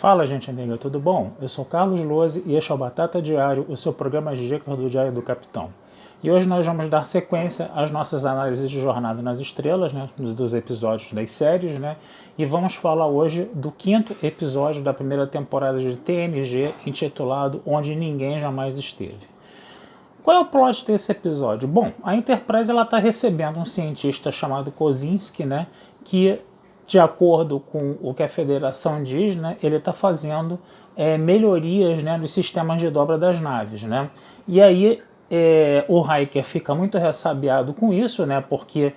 Fala, gente amiga, tudo bom? Eu sou Carlos Lose e este é o Batata Diário, o seu programa de dicas do Diário do Capitão. E hoje nós vamos dar sequência às nossas análises de Jornada nas Estrelas, né, dos episódios das séries, né, e vamos falar hoje do 5º episódio da primeira temporada de TNG, intitulado Onde Ninguém Jamais Esteve. Qual é o plot desse episódio? Bom, a Enterprise está recebendo um cientista chamado Kozinski, né, que, de acordo com o que a Federação diz, né, ele está fazendo melhorias, né, nos sistemas de dobra das naves, né? E aí o Riker fica muito ressabiado com isso, né, porque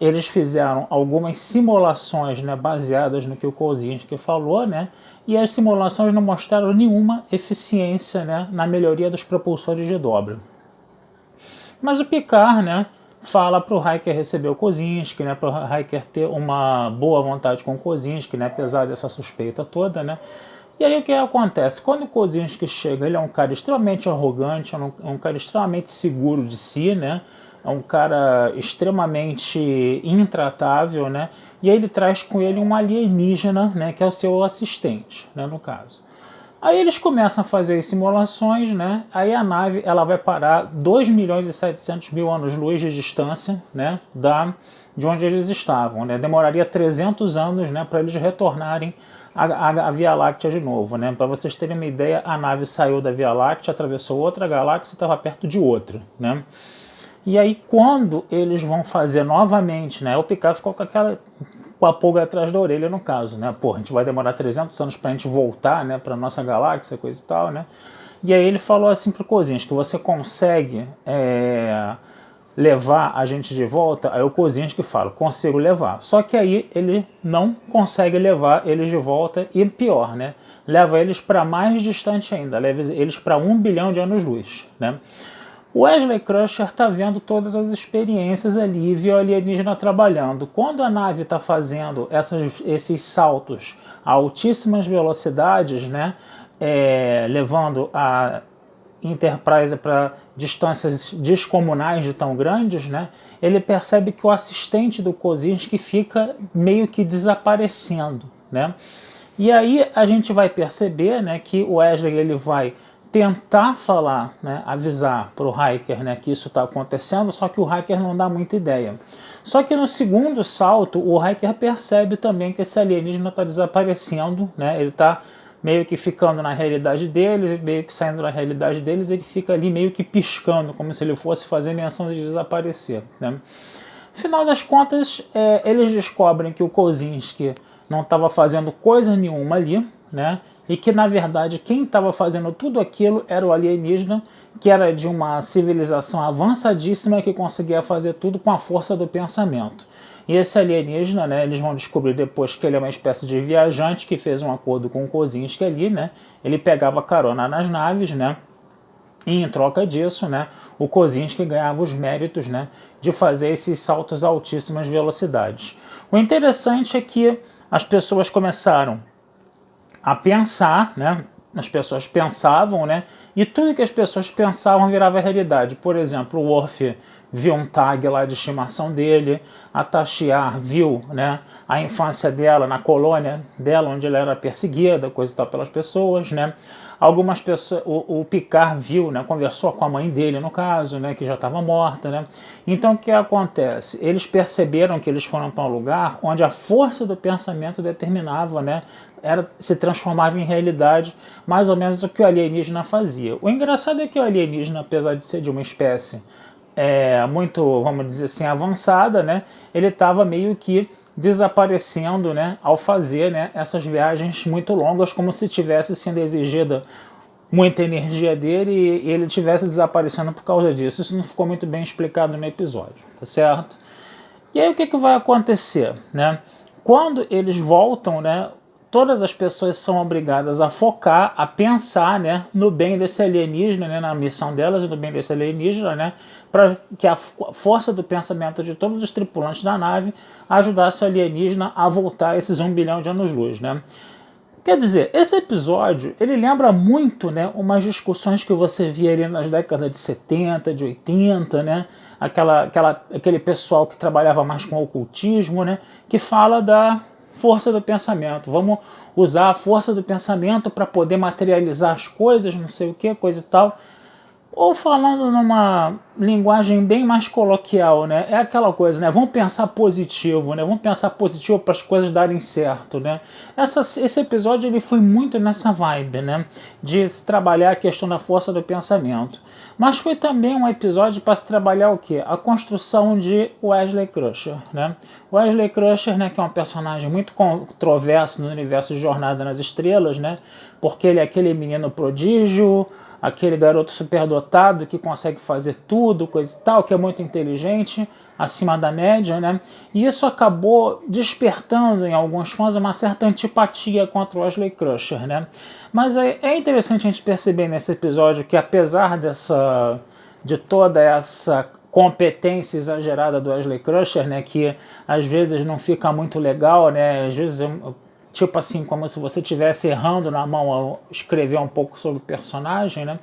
eles fizeram algumas simulações, né, baseadas no que o Kozinski falou, né, e as simulações não mostraram nenhuma eficiência, né, na melhoria dos propulsores de dobra. Mas o Picard, né, fala para o Riker receber o Kozinski, né, para o Riker ter uma boa vontade com o Kozinski, né, apesar dessa suspeita toda, né. E aí o que acontece? Quando o Kozinski chega, ele é um cara extremamente arrogante, é um cara extremamente seguro de si, né, é um cara extremamente intratável, né, e aí ele traz com ele um alienígena, né, que é o seu assistente, né, no caso. Aí eles começam a fazer as simulações, né? Aí a nave ela vai parar 2.700.000 anos-luz de distância, né? De onde eles estavam, né? Demoraria 300 anos, né? Para eles retornarem à Via Láctea de novo, né? Para vocês terem uma ideia, a nave saiu da Via Láctea, atravessou outra galáxia e estava perto de outra, né? E aí quando eles vão fazer novamente, né? O Picard ficou com a pulga atrás da orelha, no caso, né? Pô, a gente vai demorar 300 anos pra gente voltar, né, pra nossa galáxia, coisa e tal, né? E aí ele falou assim pro Kozinski, que você consegue levar a gente de volta? Aí o Kozinski fala, consigo levar. Só que aí ele não consegue levar eles de volta e pior, né? Leva eles para mais distante ainda, leva eles para 1 bilhão de anos-luz, né? O Wesley Crusher está vendo todas as experiências ali, viu a alienígena trabalhando. Quando a nave está fazendo esses saltos a altíssimas velocidades, né, levando a Enterprise para distâncias descomunais de tão grandes, né, ele percebe que o assistente do Kozinski fica meio que desaparecendo, né? E aí a gente vai perceber, né, que o Wesley ele vai tentar falar, né, avisar para o Riker, né, que isso está acontecendo, só que o Riker não dá muita ideia. Só que no segundo salto, o Riker percebe também que esse alienígena está desaparecendo, né, ele está meio que ficando na realidade deles, meio que saindo da realidade deles, ele fica ali meio que piscando, como se ele fosse fazer menção de desaparecer, né. Final das contas, eles descobrem que o Kozinski não estava fazendo coisa nenhuma ali, né? E que na verdade quem estava fazendo tudo aquilo era o alienígena, que era de uma civilização avançadíssima que conseguia fazer tudo com a força do pensamento. E esse alienígena, né, eles vão descobrir depois que ele é uma espécie de viajante que fez um acordo com o Kozinski ali, né? Ele pegava carona nas naves, né? E em troca disso, né, o Kozinski ganhava os méritos, né, de fazer esses saltos a altíssimas velocidades. O interessante é que as pessoas começaram a pensar, né? As pessoas pensavam, né? E tudo que as pessoas pensavam virava realidade. Por exemplo, o Worf viu um tag lá de estimação dele, a Tashiar viu, né, a infância dela na colônia dela, onde ela era perseguida, coisa e tal, pelas pessoas, né? Algumas pessoas, o Picard viu, né, conversou com a mãe dele, no caso, né, que já estava morta, né? Então o que acontece? Eles perceberam que eles foram para um lugar onde a força do pensamento determinava, né, se transformava em realidade, mais ou menos o que o alienígena fazia. O engraçado é que o alienígena, apesar de ser de uma espécie muito, vamos dizer assim, avançada, né, ele estava meio que desaparecendo, né, ao fazer, né, essas viagens muito longas, como se tivesse sendo exigida muita energia dele e ele tivesse desaparecendo por causa disso. Isso não ficou muito bem explicado no episódio, tá certo? E aí o que vai acontecer, né? Quando eles voltam, né, todas as pessoas são obrigadas a focar, a pensar, né, no bem desse alienígena, né, na missão delas e no bem desse alienígena, né, para que a força do pensamento de todos os tripulantes da nave ajudasse o alienígena a voltar a esses 1 bilhão de anos-luz, né. Quer dizer, esse episódio, ele lembra muito, né, umas discussões que você via ali nas décadas de 70, de 80, né, aquele pessoal que trabalhava mais com ocultismo, né, que fala da força do pensamento, vamos usar a força do pensamento para poder materializar as coisas, não sei o que, coisa e tal. Ou falando numa linguagem bem mais coloquial, né? É aquela coisa, né? Vamos pensar positivo, né? Vamos pensar positivo para as coisas darem certo, né? Esse episódio ele foi muito nessa vibe, né? De se trabalhar a questão da força do pensamento. Mas foi também um episódio para se trabalhar o quê? A construção de Wesley Crusher, né? Wesley Crusher, né? Que é um personagem muito controverso no universo de Jornada nas Estrelas, né? Porque ele é aquele menino prodígio, aquele garoto superdotado que consegue fazer tudo, coisa e tal, que é muito inteligente, acima da média, né? E isso acabou despertando em alguns fãs uma certa antipatia contra o Wesley Crusher, né? Mas é interessante a gente perceber nesse episódio que apesar de toda essa competência exagerada do Wesley Crusher, né, que às vezes não fica muito legal, né? Às vezes tipo assim, como se você estivesse errando na mão ao escrever um pouco sobre o personagem, né?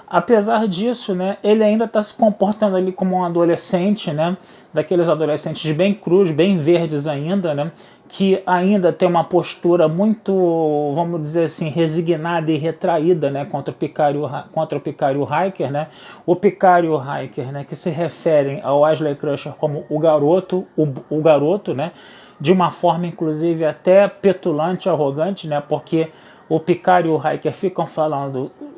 Apesar disso, né, ele ainda está se comportando ali como um adolescente, né? Daqueles adolescentes bem crus, bem verdes ainda, né? Que ainda tem uma postura muito, vamos dizer assim, resignada e retraída, né, contra o Picário Hiker, né? O Picário Hiker, né, que se referem ao Wesley Crusher como o garoto, né? De uma forma, inclusive, até petulante, arrogante, né? Porque o Picard e o Hiker ficam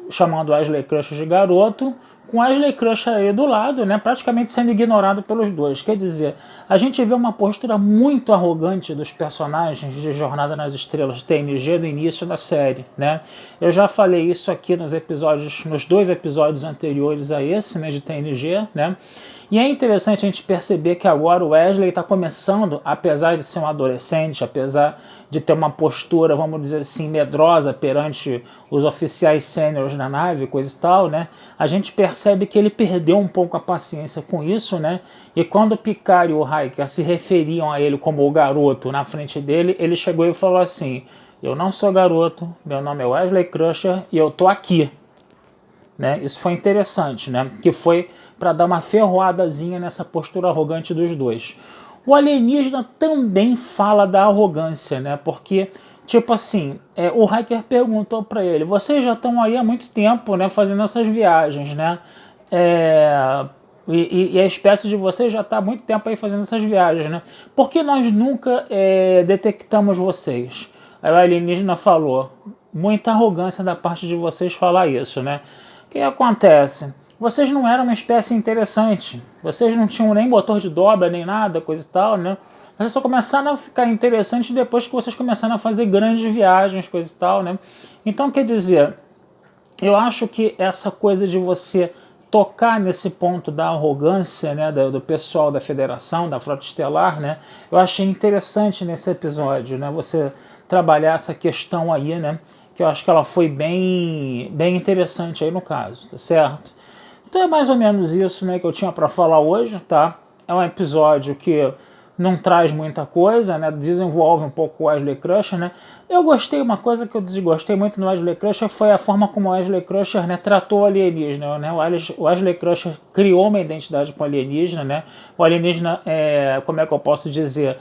chamando o Wesley Crusher de garoto, com o Wesley Crusher aí do lado, né? Praticamente sendo ignorado pelos dois. Quer dizer, a gente vê uma postura muito arrogante dos personagens de Jornada nas Estrelas TNG no início da série, né? Eu já falei isso aqui nos dois episódios anteriores a esse, né, de TNG, né? E é interessante a gente perceber que agora o Wesley está começando, apesar de ser um adolescente, apesar de ter uma postura, vamos dizer assim, medrosa perante os oficiais sêniores na nave, coisa e tal, né? A gente percebe que ele perdeu um pouco a paciência com isso, né? E quando o Picard e o Hiker se referiam a ele como o garoto na frente dele, ele chegou e falou assim: eu não sou garoto, meu nome é Wesley Crusher e eu tô aqui. Né? Isso foi interessante, né? Que foi para dar uma ferroadazinha nessa postura arrogante dos dois. O alienígena também fala da arrogância, né? Porque, tipo assim, o Hiker perguntou para ele: vocês já estão aí há muito tempo, né, fazendo essas viagens, né? E a espécie de vocês já está há muito tempo aí fazendo essas viagens, né? Por que nós nunca detectamos vocês? Aí o alienígena falou: muita arrogância da parte de vocês falar isso, né? O que acontece? Vocês não eram uma espécie interessante. Vocês não tinham nem motor de dobra, nem nada, coisa e tal, né? Vocês só começaram a ficar interessantes depois que vocês começaram a fazer grandes viagens, coisa e tal, né? Então, quer dizer, eu acho que essa coisa de você tocar nesse ponto da arrogância, né, do pessoal da Federação, da Frota Estelar, né? Eu achei interessante nesse episódio, né? Você trabalhar essa questão aí, né? Que eu acho que ela foi bem interessante aí no caso, tá certo? Então é mais ou menos isso, né, que eu tinha para falar hoje, tá? É um episódio que não traz muita coisa, né? Desenvolve um pouco o Wesley Crusher, né? Eu gostei, uma coisa que eu desgostei muito no Wesley Crusher foi a forma como o Wesley Crusher, né, tratou o alienígena, né? O Wesley Crusher criou uma identidade com o alienígena, né? O alienígena, como é que eu posso dizer,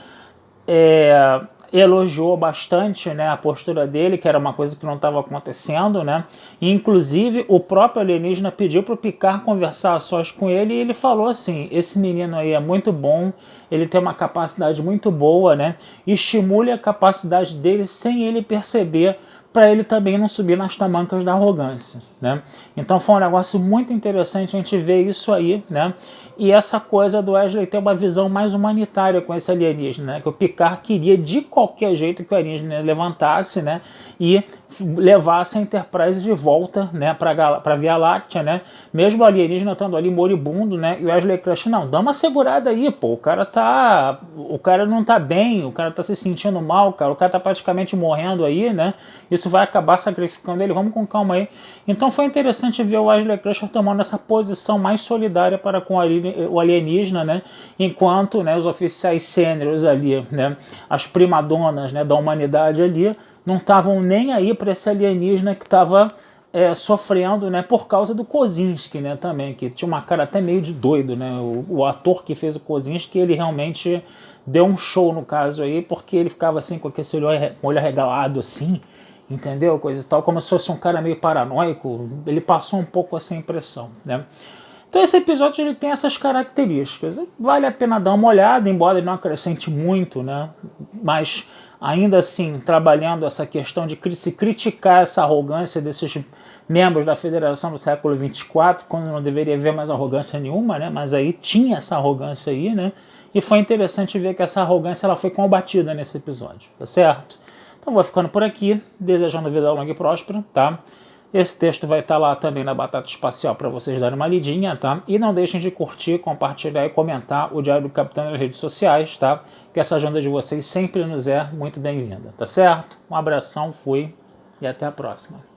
elogiou bastante, né, a postura dele, que era uma coisa que não estava acontecendo, né? E, inclusive, o próprio alienígena pediu para o Picard conversar a sós com ele e ele falou assim: esse menino aí é muito bom, ele tem uma capacidade muito boa, né? Estimule a capacidade dele sem ele perceber, para ele também não subir nas tamancas da arrogância, né? Então foi um negócio muito interessante a gente ver isso aí, né? E essa coisa do Wesley ter uma visão mais humanitária com esse alienígena, né? Que o Picard queria de qualquer jeito que o alienígena levantasse, né? E levasse a Enterprise de volta, né, para a Via Láctea, né? Mesmo o alienígena estando ali moribundo, né? E o Wesley Crusher, não, dá uma segurada aí, pô, o cara não tá bem, o cara tá se sentindo mal, cara, o cara tá praticamente morrendo aí, né? Isso vai acabar sacrificando ele, vamos com calma aí. Então foi interessante ver o Wesley Crusher tomando essa posição mais solidária para com o alienígena, né? Enquanto, né, os oficiais sêniores ali, né, as primadonas, né, da humanidade ali, não estavam nem aí para esse alienígena que estava sofrendo, né, por causa do Kozinski, né, também, que tinha uma cara até meio de doido, né, o ator que fez o Kozinski, ele realmente deu um show no caso aí, porque ele ficava assim com aquele olho arregalado assim, entendeu, coisa e tal, como se fosse um cara meio paranoico, ele passou um pouco essa impressão, né. Então esse episódio ele tem essas características. Vale a pena dar uma olhada, embora ele não acrescente muito, né? Mas ainda assim, trabalhando essa questão de se criticar essa arrogância desses membros da Federação do século 24, quando não deveria haver mais arrogância nenhuma, né? Mas aí tinha essa arrogância aí, né? E foi interessante ver que essa arrogância ela foi combatida nesse episódio, tá certo? Então vou ficando por aqui, desejando vida longa e próspera, tá? Esse texto vai estar lá também na Batata Espacial para vocês darem uma lidinha, tá? E não deixem de curtir, compartilhar e comentar o Diário do Capitão nas redes sociais, tá? Que essa ajuda de vocês sempre nos é muito bem-vinda, tá certo? Um abração, fui e até a próxima.